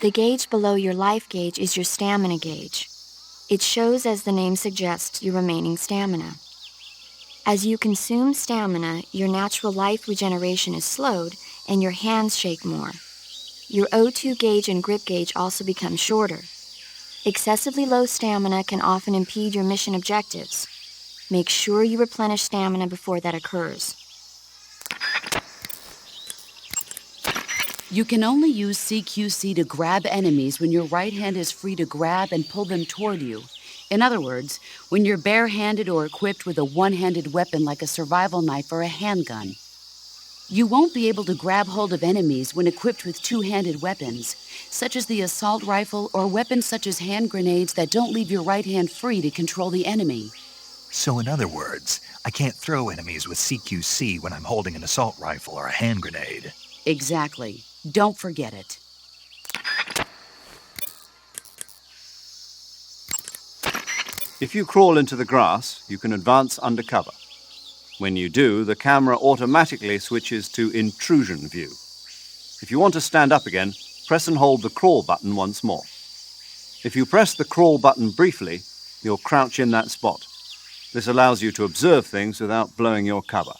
The gauge below your life gauge is your stamina gauge. It shows, as the name suggests, your remaining stamina. As you consume stamina, your natural life regeneration is slowed and your hands shake more. Your O2 gauge and grip gauge also become shorter. Excessively low stamina can often impede your mission objectives. Make sure you replenish stamina before that occurs. You can only use CQC to grab enemies when your right hand is free to grab and pull them toward you. In other words, when you're barehanded or equipped with a one-handed weapon like a survival knife or a handgun. You won't be able to grab hold of enemies when equipped with two-handed weapons, such as the assault rifle or weapons such as hand grenades that don't leave your right hand free to control the enemy. So in other words, I can't throw enemies with CQC when I'm holding an assault rifle or a hand grenade. Exactly. Don't forget it. If you crawl into the grass, you can advance under cover. When you do, the camera automatically switches to intrusion view. If you want to stand up again, press and hold the crawl button once more. If you press the crawl button briefly, you'll crouch in that spot. This allows you to observe things without blowing your cover.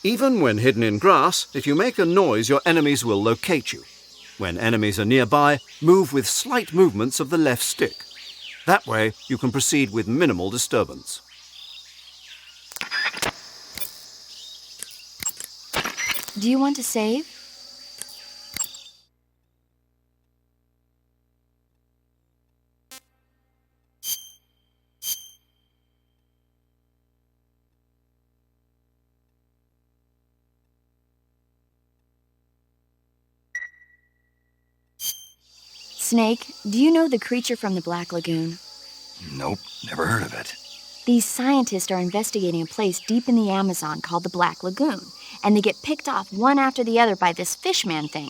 Even when hidden in grass, if you make a noise, your enemies will locate you. When enemies are nearby, move with slight movements of the left stick. That way, you can proceed with minimal disturbance. Do you want to save? Snake, do you know the creature from the Black Lagoon? Nope, never heard of it. These scientists are investigating a place deep in the Amazon called the Black Lagoon, and they get picked off one after the other by this fishman thing.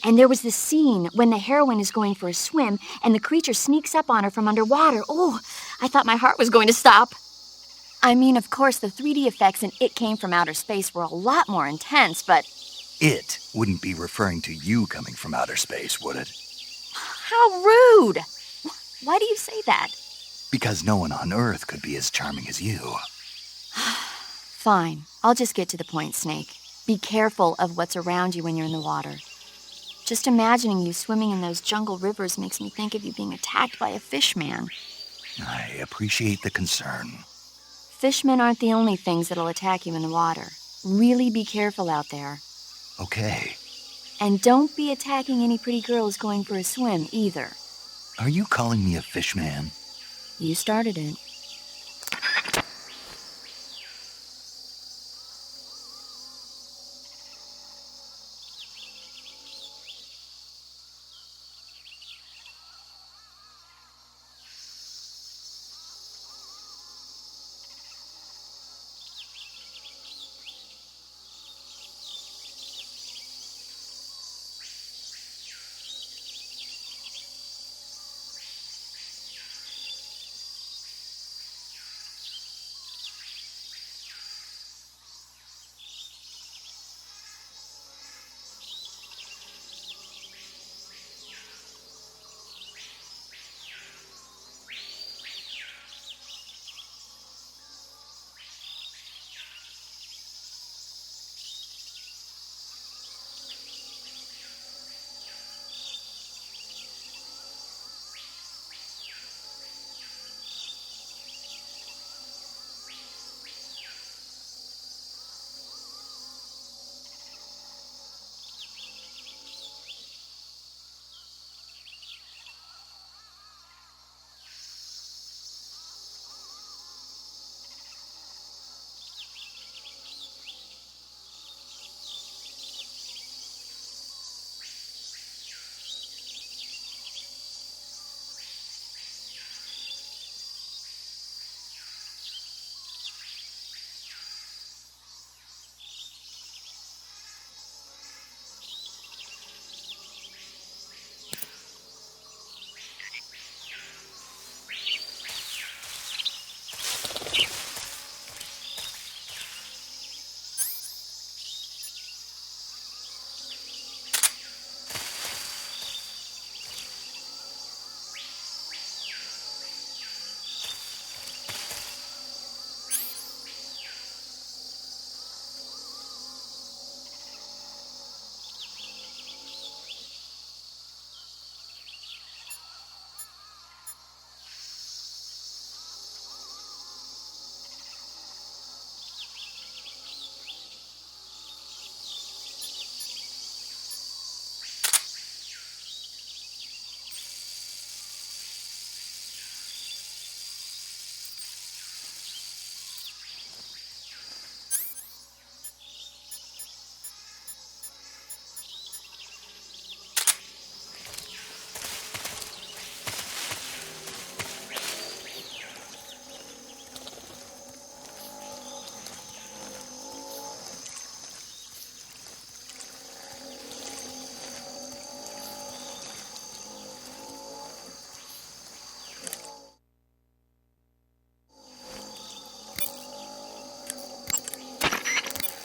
And there was this scene when the heroine is going for a swim, and the creature sneaks up on her from underwater. Oh, I thought my heart was going to stop. I mean, of course, the 3D effects in It Came from Outer Space were a lot more intense, but... It wouldn't be referring to you coming from outer space, would it? How rude! Why do you say that? Because no one on Earth could be as charming as you. Fine. I'll just get to the point, Snake. Be careful of what's around you when you're in the water. Just imagining you swimming in those jungle rivers makes me think of you being attacked by a fishman. I appreciate the concern. Fishmen aren't the only things that'll attack you in the water. Really be careful out there. Okay. And don't be attacking any pretty girls going for a swim, either. Are you calling me a fish man? You started it.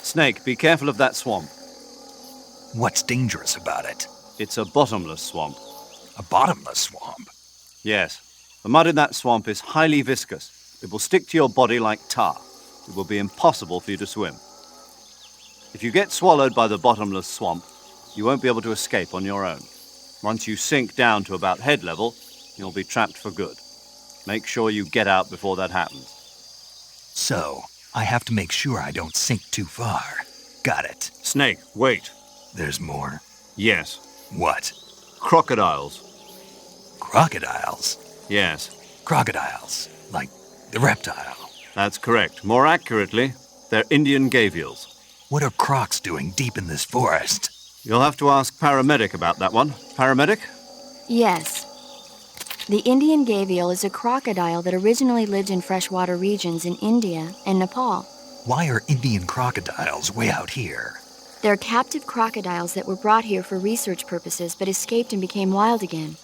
Snake, be careful of that swamp. What's dangerous about it? It's a bottomless swamp. A bottomless swamp? Yes. The mud in that swamp is highly viscous. It will stick to your body like tar. It will be impossible for you to swim. If you get swallowed by the bottomless swamp, you won't be able to escape on your own. Once you sink down to about head level, you'll be trapped for good. Make sure you get out before that happens. So, I have to make sure I don't sink too far. Got it. Snake, wait. There's more? Yes. What? Crocodiles. Crocodiles? Yes. Crocodiles. Like the reptile. That's correct. More accurately, they're Indian gavials. What are crocs doing deep in this forest? You'll have to ask Paramedic about that one. Paramedic? Yes. The Indian gavial is a crocodile that originally lived in freshwater regions in India and Nepal. Why are Indian crocodiles way out here? They're captive crocodiles that were brought here for research purposes but escaped and became wild again.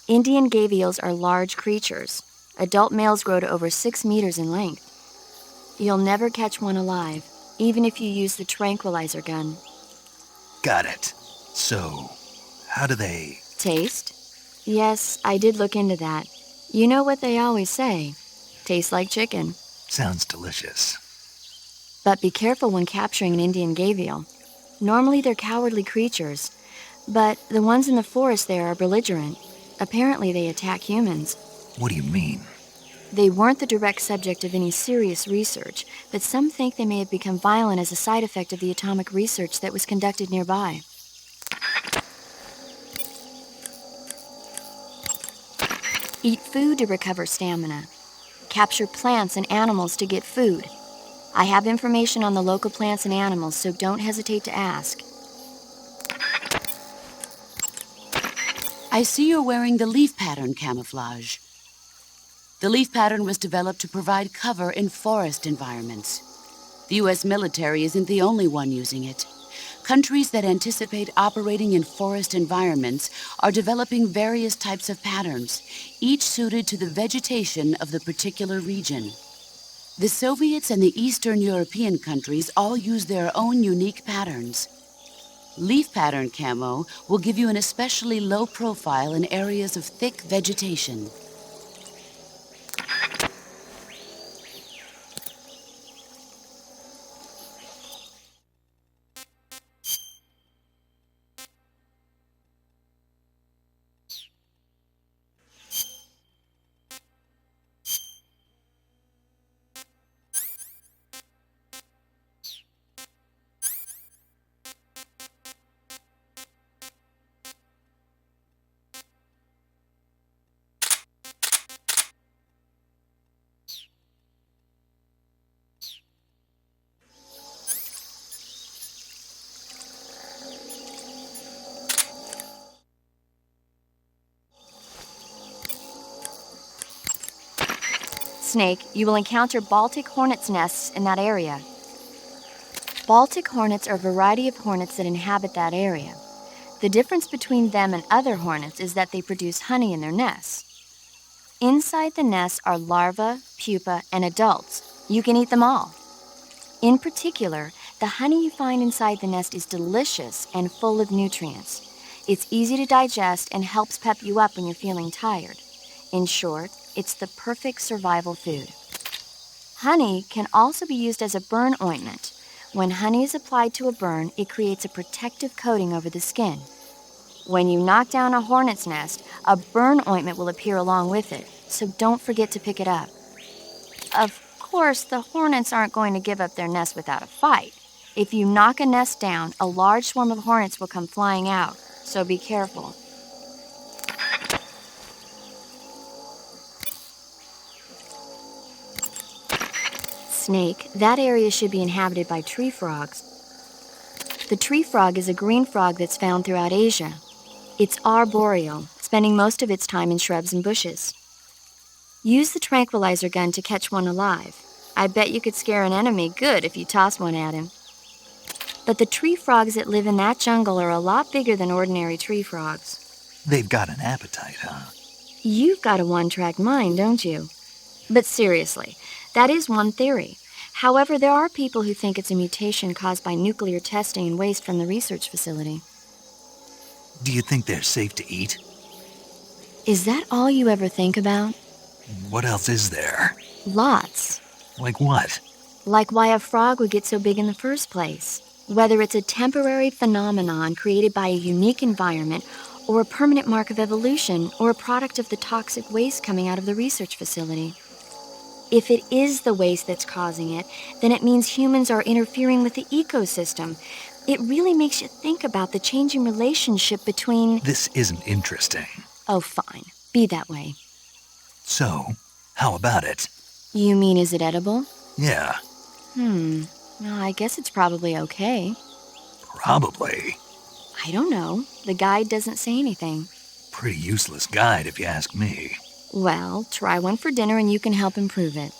Indian gavials are large creatures. Adult males grow to over 6 meters in length. You'll never catch one alive, even if you use the tranquilizer gun. Got it. So, how do they... Taste? Yes, I did look into that. You know what they always say. Tastes like chicken. Sounds delicious. But be careful when capturing an Indian gavial. Normally they're cowardly creatures, but the ones in the forest there are belligerent. Apparently they attack humans. What do you mean? They weren't the direct subject of any serious research, but some think they may have become violent as a side effect of the atomic research that was conducted nearby. Eat food to recover stamina. Capture plants and animals to get food. I have information on the local plants and animals, so don't hesitate to ask. I see you're wearing the leaf pattern camouflage. The leaf pattern was developed to provide cover in forest environments. The U.S. military isn't the only one using it. Countries that anticipate operating in forest environments are developing various types of patterns, each suited to the vegetation of the particular region. The Soviets and the Eastern European countries all use their own unique patterns. Leaf pattern camo will give you an especially low profile in areas of thick vegetation. Snake, you will encounter Baltic hornets' nests in that area. Baltic hornets are a variety of hornets that inhabit that area. The difference between them and other hornets is that they produce honey in their nests. Inside the nests are larvae, pupa, and adults. You can eat them all. In particular, the honey you find inside the nest is delicious and full of nutrients. It's easy to digest and helps pep you up when you're feeling tired. In short, it's the perfect survival food. Honey can also be used as a burn ointment. When honey is applied to a burn, it creates a protective coating over the skin. When you knock down a hornet's nest, a burn ointment will appear along with it, so don't forget to pick it up. Of course, the hornets aren't going to give up their nest without a fight. If you knock a nest down, a large swarm of hornets will come flying out, so be careful. Snake, that area should be inhabited by tree frogs. The tree frog is a green frog that's found throughout Asia. It's arboreal, spending most of its time in shrubs and bushes. Use the tranquilizer gun to catch one alive. I bet you could scare an enemy good if you toss one at him. But the tree frogs that live in that jungle are a lot bigger than ordinary tree frogs. They've got an appetite, huh? You've got a one-track mind, don't you? But seriously, that is one theory. However, there are people who think it's a mutation caused by nuclear testing and waste from the research facility. Do you think they're safe to eat? Is that all you ever think about? What else is there? Lots. Like what? Like why a frog would get so big in the first place. Whether it's a temporary phenomenon created by a unique environment, or a permanent mark of evolution, or a product of the toxic waste coming out of the research facility. If it is the waste that's causing it, then it means humans are interfering with the ecosystem. It really makes you think about the changing relationship between... This isn't interesting. Oh, fine. Be that way. So, how about it? You mean, is it edible? Yeah. Well, I guess it's probably okay. Probably. I don't know. The guide doesn't say anything. Pretty useless guide, if you ask me. Well, try one for dinner and you can help improve it.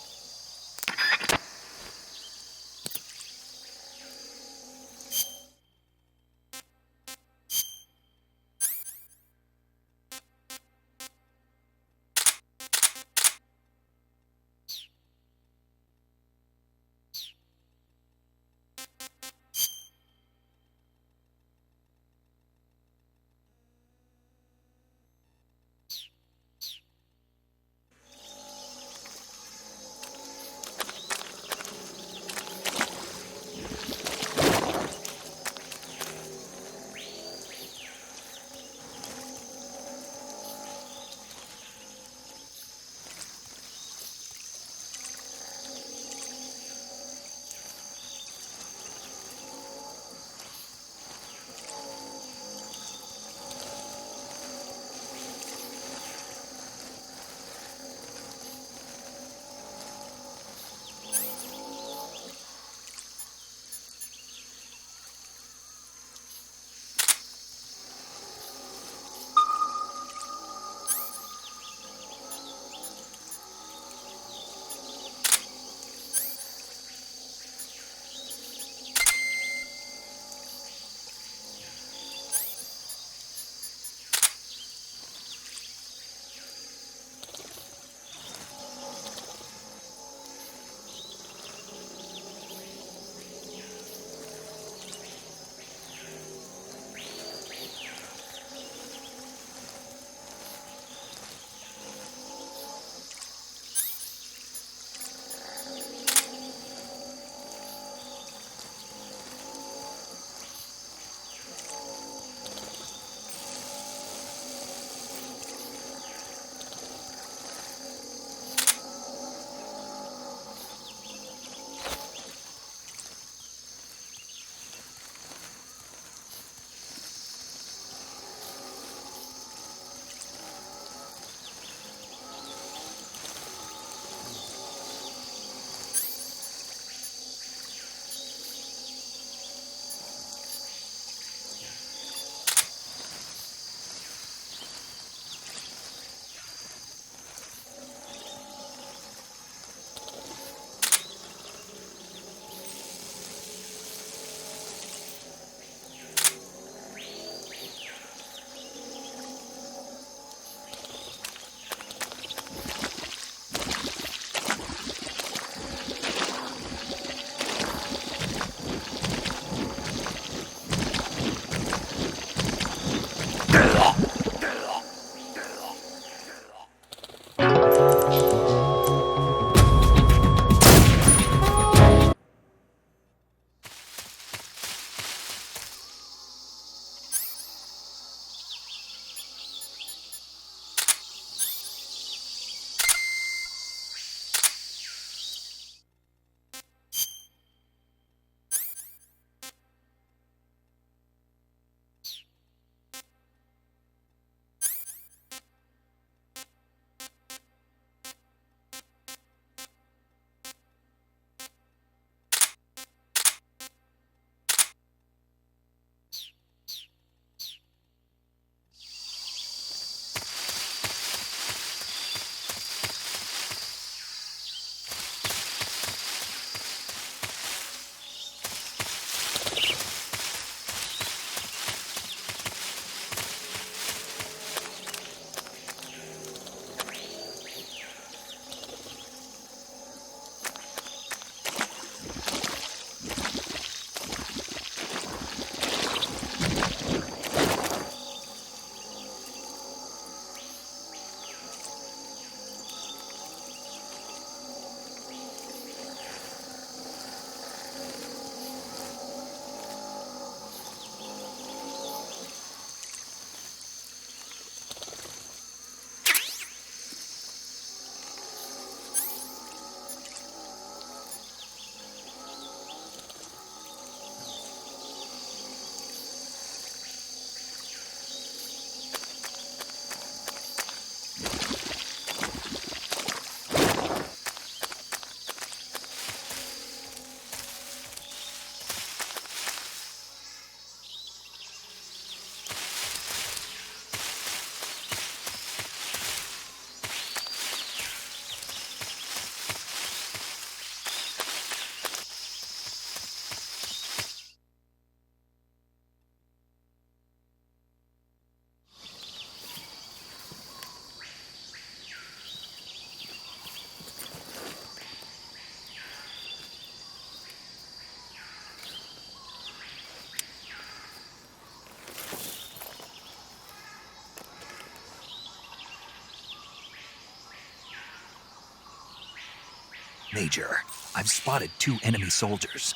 Major, I've spotted 2 enemy soldiers.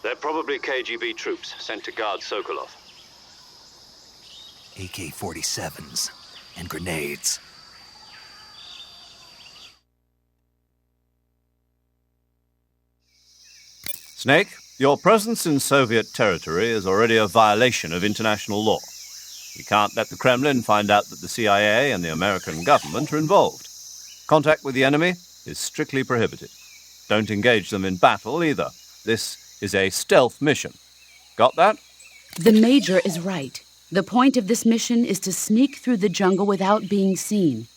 They're probably KGB troops sent to guard Sokolov. AK-47s and grenades. Snake, your presence in Soviet territory is already a violation of international law. We can't let the Kremlin find out that the CIA and the American government are involved. Contact with the enemy is strictly prohibited. Don't engage them in battle either. This is a stealth mission. Got that? The Major is right. The point of this mission is to sneak through the jungle without being seen.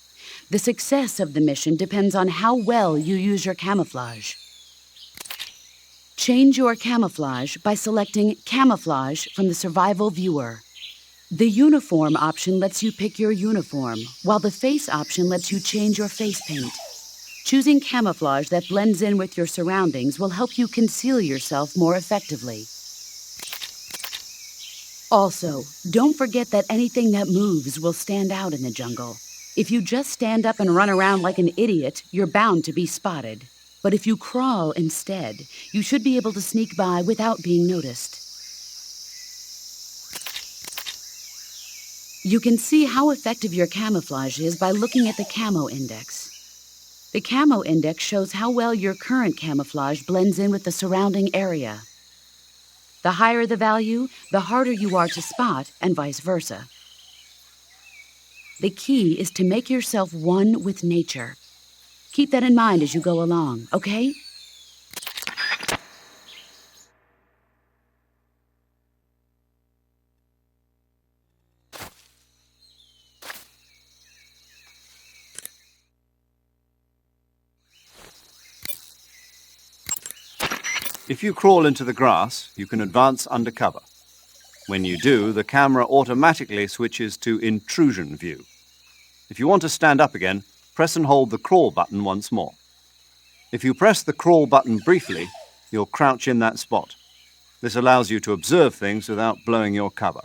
The success of the mission depends on how well you use your camouflage. Change your camouflage by selecting Camouflage from the Survival Viewer. The Uniform option lets you pick your uniform, while the Face option lets you change your face paint. Choosing camouflage that blends in with your surroundings will help you conceal yourself more effectively. Also, don't forget that anything that moves will stand out in the jungle. If you just stand up and run around like an idiot, you're bound to be spotted. But if you crawl instead, you should be able to sneak by without being noticed. You can see how effective your camouflage is by looking at the Camo Index. The Camo Index shows how well your current camouflage blends in with the surrounding area. The higher the value, the harder you are to spot, and vice versa. The key is to make yourself one with nature. Keep that in mind as you go along, okay? If you crawl into the grass, you can advance under cover. When you do, the camera automatically switches to intrusion view. If you want to stand up again, press and hold the crawl button once more. If you press the crawl button briefly, you'll crouch in that spot. This allows you to observe things without blowing your cover.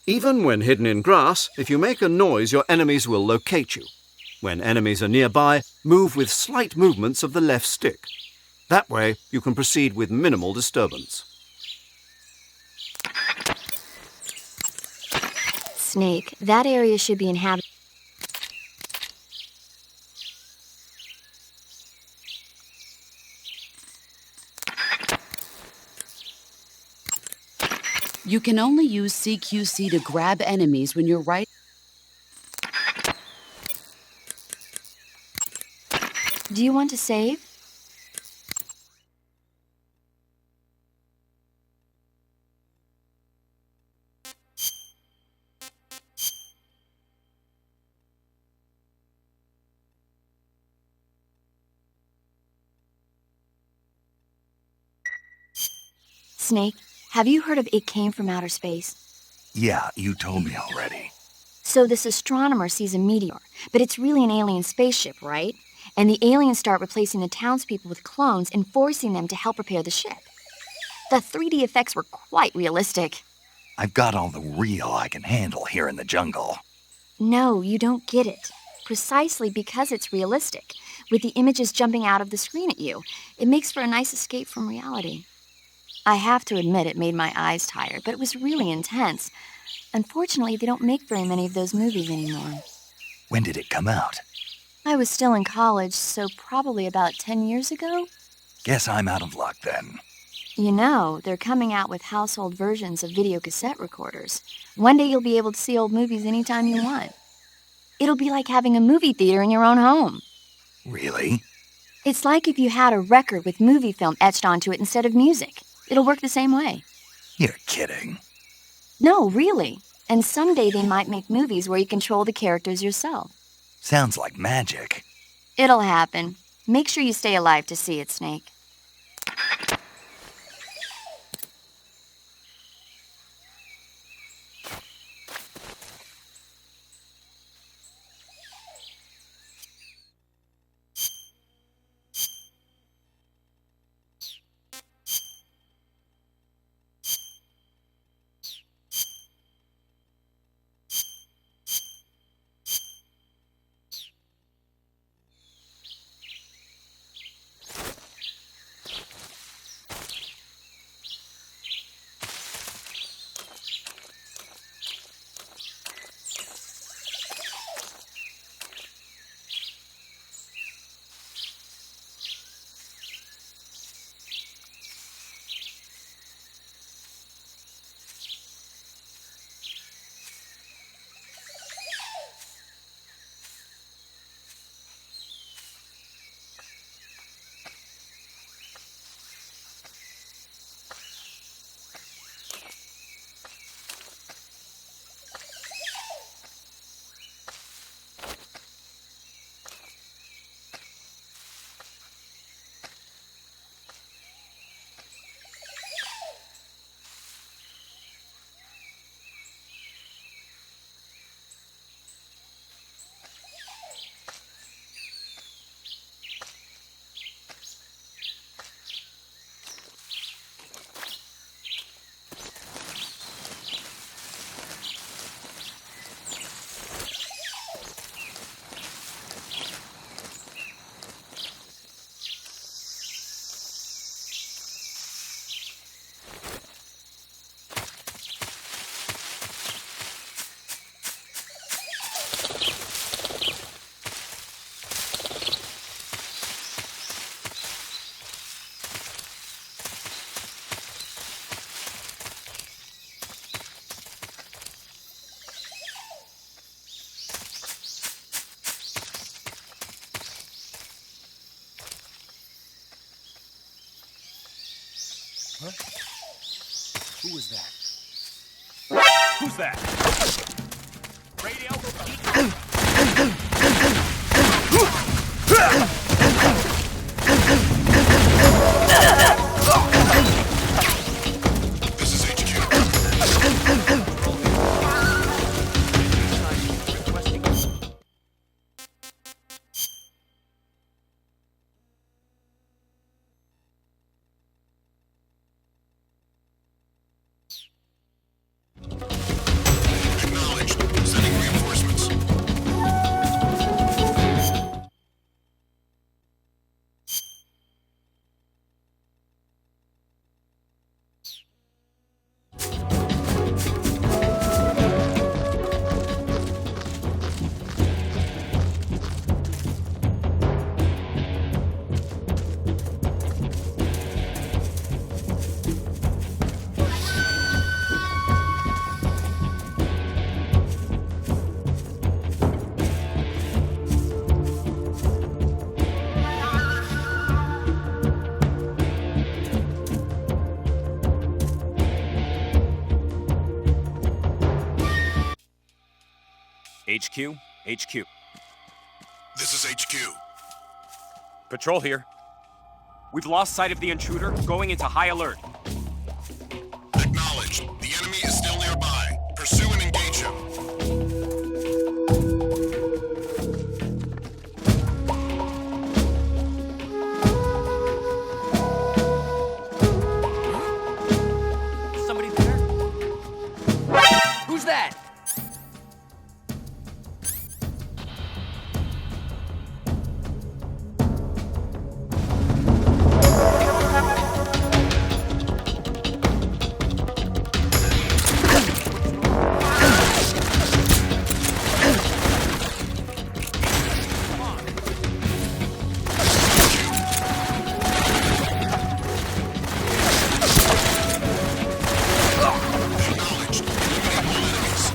Even when hidden in grass, if you make a noise, your enemies will locate you. When enemies are nearby, move with slight movements of the left stick. That way, you can proceed with minimal disturbance. Snake, that area should be inhabited. You can only use CQC to grab enemies when you're right. Do you want to save? Snake, have you heard of It Came from Outer Space? Yeah, you told me already. So this astronomer sees a meteor, but it's really an alien spaceship, right? And the aliens start replacing the townspeople with clones and forcing them to help repair the ship. The 3D effects were quite realistic. I've got all the real I can handle here in the jungle. No, you don't get it. Precisely because it's realistic, with the images jumping out of the screen at you, it makes for a nice escape from reality. I have to admit it made my eyes tired, but it was really intense. Unfortunately, they don't make very many of those movies anymore. When did it come out? I was still in college, so probably about 10 years ago. Guess I'm out of luck then. You know, they're coming out with household versions of video cassette recorders. One day you'll be able to see old movies anytime you want. It'll be like having a movie theater in your own home. Really? It's like if you had a record with movie film etched onto it instead of music. It'll work the same way. You're kidding. No, really. And someday they might make movies where you control the characters yourself. Sounds like magic. It'll happen. Make sure you stay alive to see it, Snake. Who was that? Who's that? Radio? This is HQ. Acknowledged. Sending reinforcements. HQ? HQ. This is HQ. Patrol here. We've lost sight of the intruder, going into high alert. Acknowledged. The enemy is still nearby. Pursue and engage him. Somebody there? Who's that? Acknowledged. Eliminate all enemies.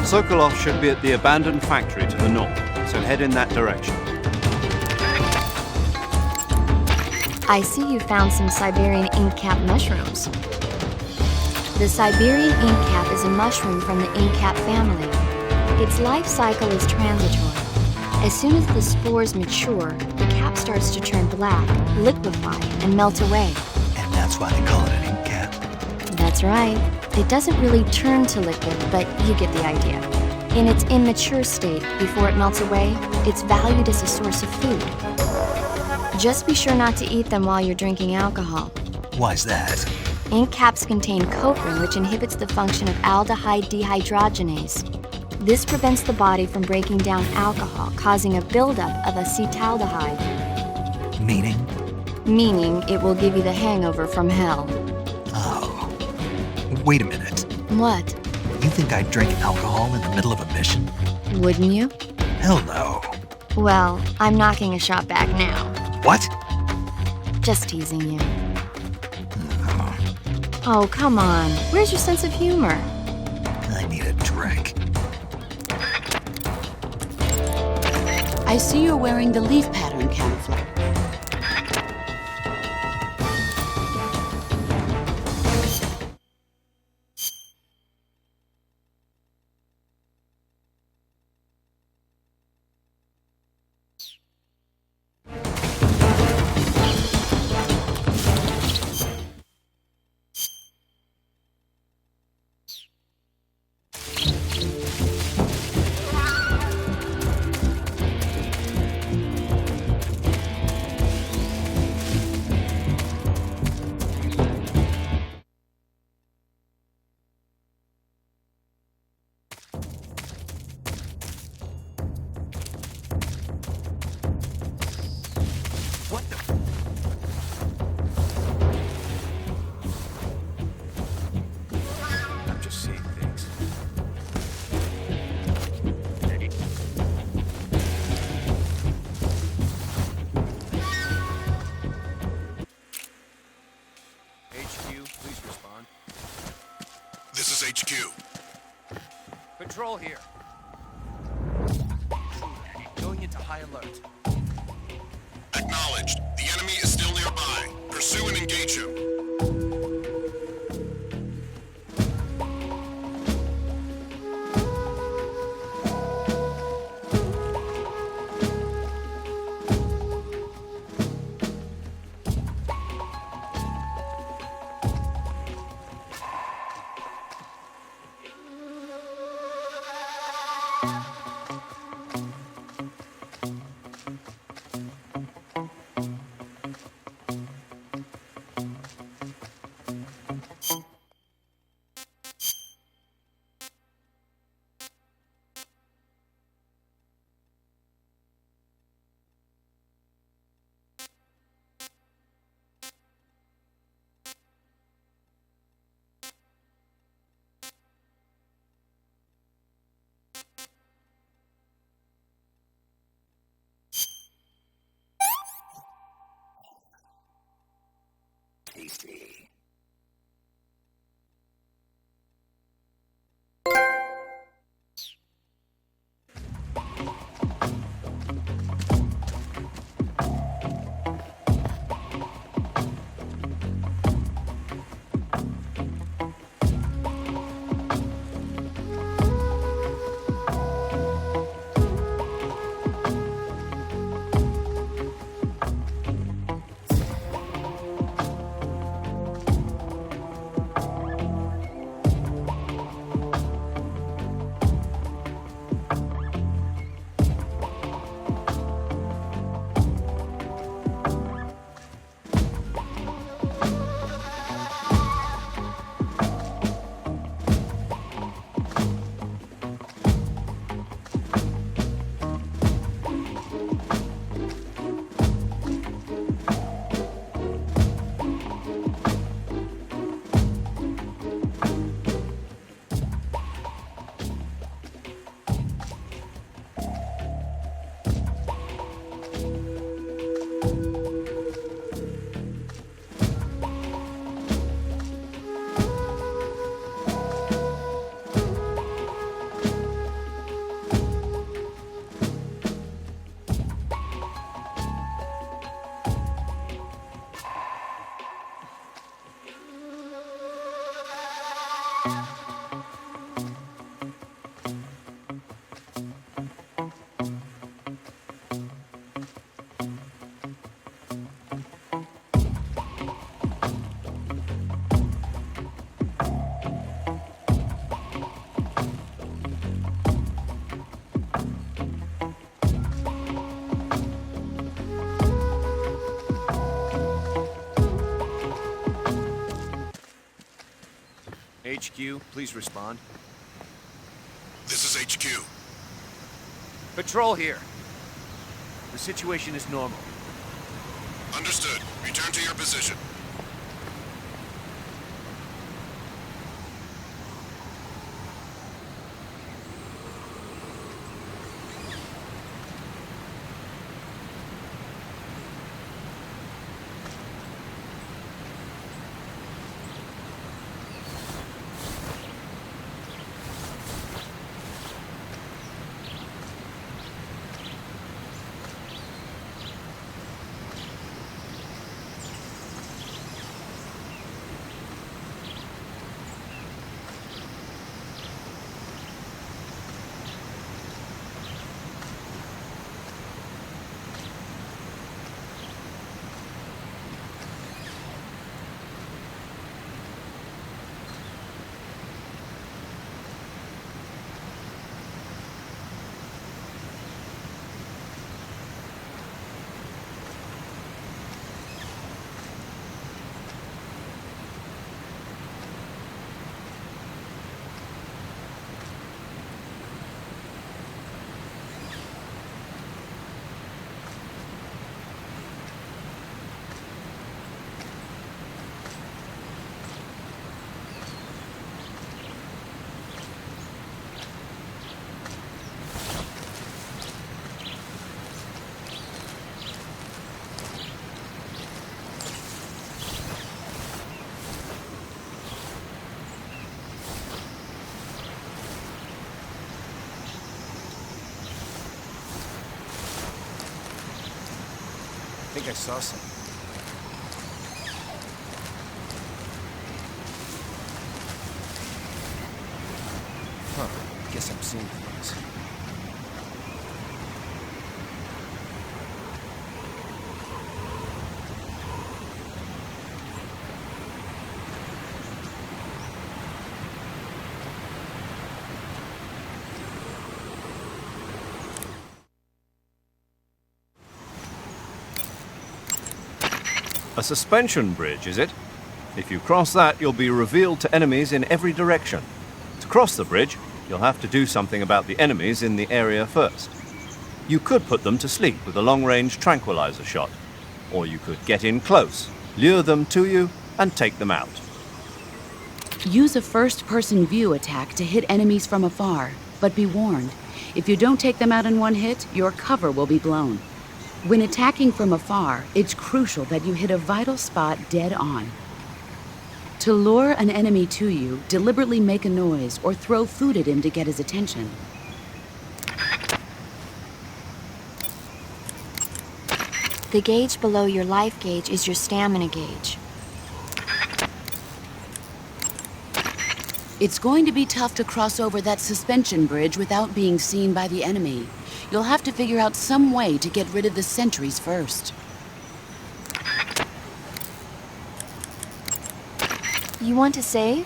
Sokolov should be at the abandoned factory to the north, so head in that direction. I see you found some Siberian ink cap mushrooms. The Siberian ink cap is a mushroom from the ink cap family. Its life cycle is transitory. As soon as the spores mature, the cap starts to turn black, liquefy, and melt away. And that's why they call it an ink cap. That's right. It doesn't really turn to liquid, but you get the idea. In its immature state, before it melts away, it's valued as a source of food. Just be sure not to eat them while you're drinking alcohol. Why's that? Ink caps contain coprin, which inhibits the function of aldehyde dehydrogenase. This prevents the body from breaking down alcohol, causing a buildup of acetaldehyde, Meaning? meaning it will give you the hangover from hell. Oh. Wait a minute. What? You think I'd drink alcohol in the middle of a mission? Wouldn't you? Hell no. Well, I'm knocking a shot back now. What? Just teasing you. Oh, come on. Where's your sense of humor? I need a drink. I see you're wearing the leaf pattern camouflage. HQ. Patrol here. Going into high alert. Acknowledged. The enemy is still nearby. Pursue and engage him. Tasty. HQ, please respond. This is HQ. Patrol here. The situation is normal. Understood. Return to your position. think I saw some. Huh. Guess I'm seeing things. A suspension bridge, is it? If you cross that, you'll be revealed to enemies in every direction. To cross the bridge, you'll have to do something about the enemies in the area first. You could put them to sleep with a long-range tranquilizer shot, or you could get in close, lure them to you, and take them out. Use a first-person view attack to hit enemies from afar, but be warned, if you don't take them out in one hit, your cover will be blown. When attacking from afar, it's crucial that you hit a vital spot dead on. To lure an enemy to you, deliberately make a noise or throw food at him to get his attention. The gauge below your life gauge is your stamina gauge. It's going to be tough to cross over that suspension bridge without being seen by the enemy. You'll have to figure out some way to get rid of the sentries first. You want to save?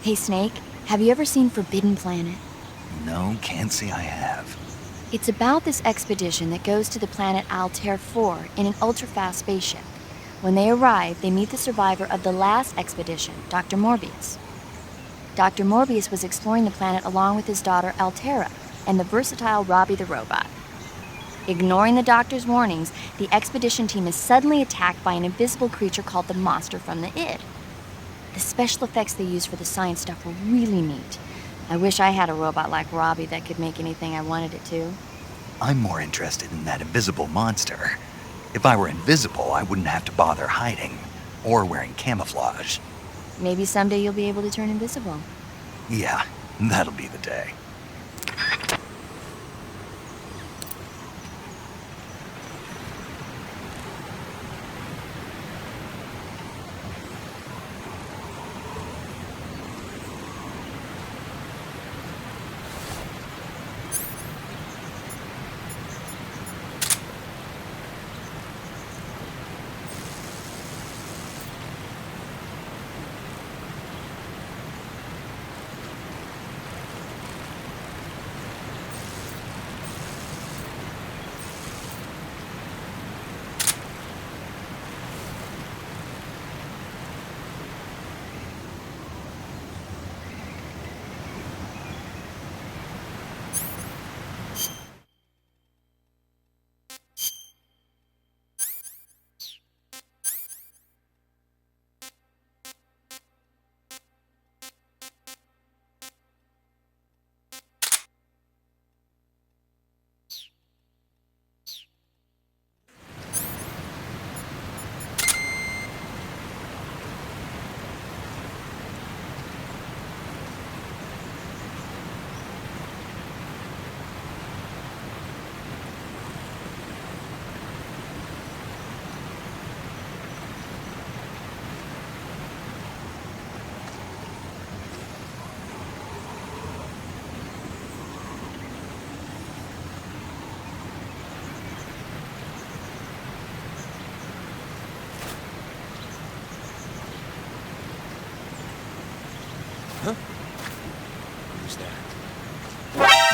Hey, Snake, have you ever seen Forbidden Planet? No, can't say I have. It's about this expedition that goes to the planet Altair 4 in an ultra-fast spaceship. When they arrive, they meet the survivor of the last expedition, Dr. Morbius. Dr. Morbius was exploring the planet along with his daughter Altera and the versatile Robbie the robot. Ignoring the doctor's warnings, the expedition team is suddenly attacked by an invisible creature called the Monster from the Id. The special effects they used for the science stuff were really neat. I wish I had a robot like Robbie that could make anything I wanted it to. I'm more interested in that invisible monster. If I were invisible, I wouldn't have to bother hiding or wearing camouflage. Maybe someday you'll be able to turn invisible. Yeah, that'll be the day.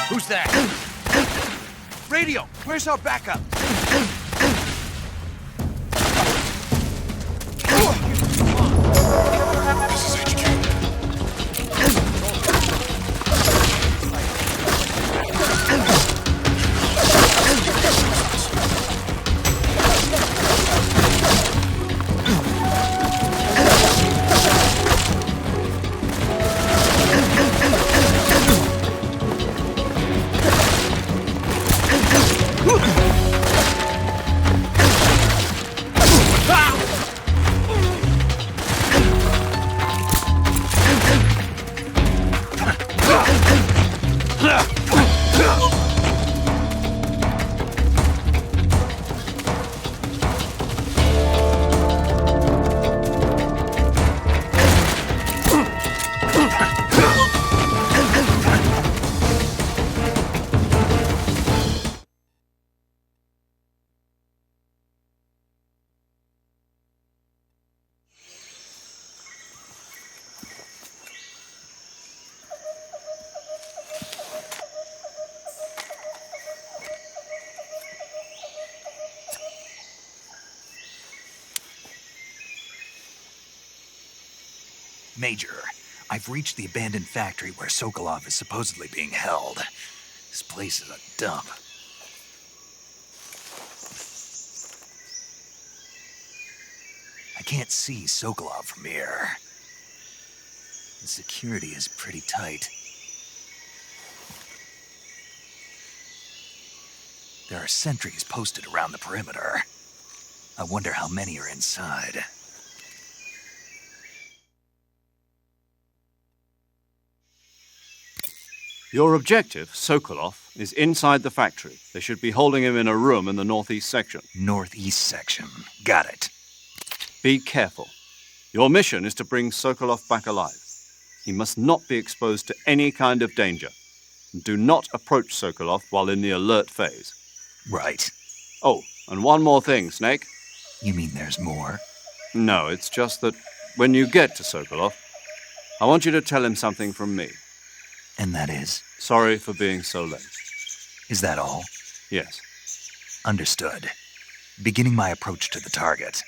Who's that? Radio, where's our backup? This is HQ. Major, I've reached the abandoned factory where Sokolov is supposedly being held. This place is a dump. I can't see Sokolov from here. The security is pretty tight. There are sentries posted around the perimeter. I wonder how many are inside. Your objective, Sokolov, is inside the factory. They should be holding him in a room in the northeast section. Northeast section. Got it. Be careful. Your mission is to bring Sokolov back alive. He must not be exposed to any kind of danger. And do not approach Sokolov while in the alert phase. Right. Oh, and one more thing, Snake. You mean there's more? No, it's just that when you get to Sokolov, I want you to tell him something from me. And that is? Sorry for being so late. Is that all? Yes. Understood. Beginning my approach to the target.